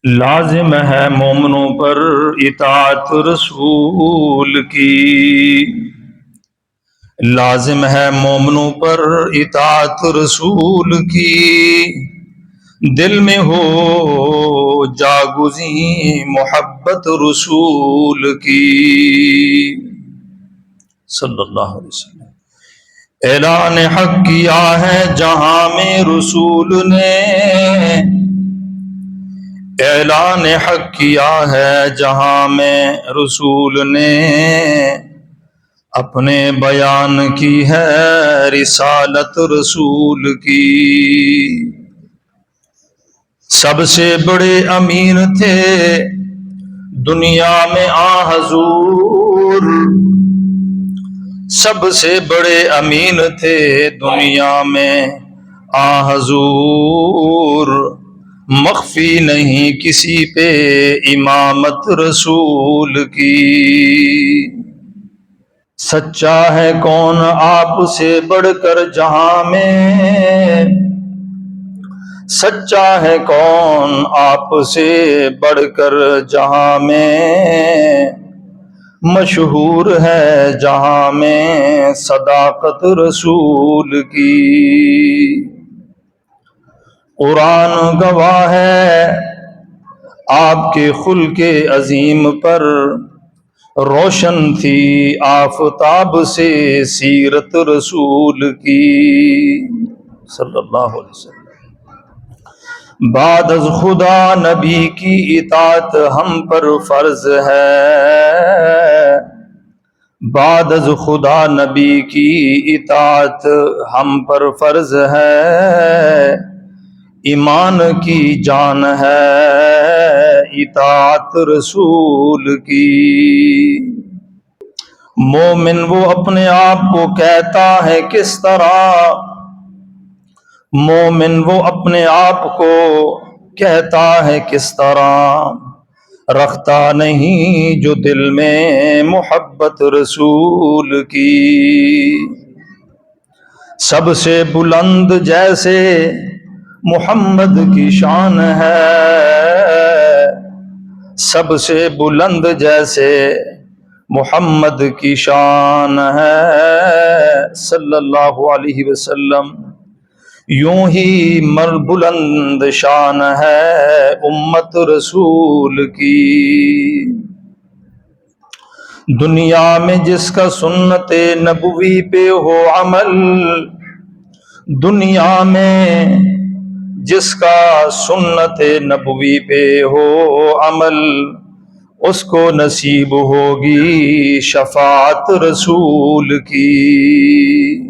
لازم ہے مومنوں پر اطاعت رسول کی، لازم ہے مومنوں پر اطاعت رسول کی، دل میں ہو جاگزیں محبت رسول کی صلی اللہ علیہ وسلم۔ اعلان حق کیا ہے جہاں میں رسول نے، اعلان حق کیا ہے جہاں میں رسول نے، اپنے بیان کی ہے رسالت رسول کی۔ سب سے بڑے امین تھے دنیا میں حضور، سب سے بڑے امین تھے دنیا میں حضور، مخفی نہیں کسی پہ امامت رسول کی۔ سچا ہے کون آپ سے بڑھ کر جہاں میں، سچا ہے کون آپ سے بڑھ کر جہاں میں، مشہور ہے جہاں میں صداقت رسول کی۔ قرآن گواہ ہے آپ کے خلق عظیم پر، روشن تھی آفتاب سے سیرت رسول کی صلی اللہ علیہ وسلم۔ بعد از خدا نبی کی اطاعت ہم پر فرض ہے، بعد از خدا نبی کی اطاعت ہم پر فرض ہے، ایمان کی جان ہے اطاعت رسول کی۔ مومن وہ اپنے آپ کو کہتا ہے کس طرح، مومن وہ اپنے آپ کو کہتا ہے کس طرح، رکھتا نہیں جو دل میں محبت رسول کی۔ سب سے بلند جیسے محمد کی شان ہے، سب سے بلند جیسے محمد کی شان ہے صلی اللہ علیہ وسلم، یوں ہی بلند شان ہے امت رسول کی۔ دنیا میں جس کا سنت نبوی پہ ہو عمل، دنیا میں جس کا سنت نبوی پہ ہو عمل، اس کو نصیب ہوگی شفاعت رسول کی۔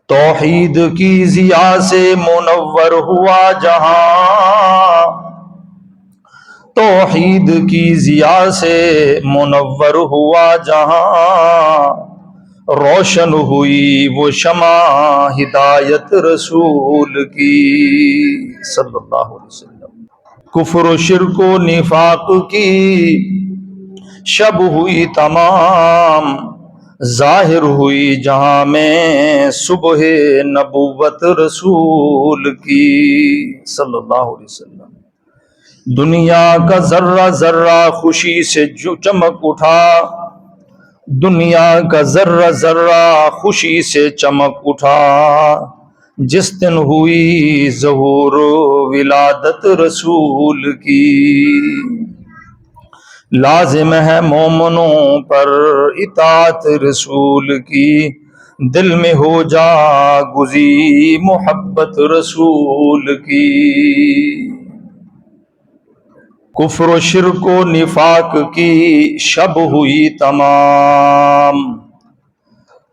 توحید کی ضیا سے منور ہوا جہاں، توحید کی ضیا سے منور ہوا جہاں، روشن ہوئی وہ شمع ہدایت رسول کی صلی اللہ علیہ وسلم۔ کفر و شرک و نفاق کی شب ہوئی تمام، ظاہر ہوئی جہاں میں صبح نبوت رسول کی صلی اللہ علیہ وسلم۔ دنیا کا ذرہ ذرہ خوشی سے جو چمک اٹھا، دنیا کا ذرہ ذرہ خوشی سے چمک اٹھا، جس دن ہوئی ظہور ولادت رسول کی۔ لازم ہے مومنوں پر اطاعت رسول کی، دل میں ہو جاگزیں محبت رسول کی۔ کفر و شرک و نفاق کی شب ہوئی تمام،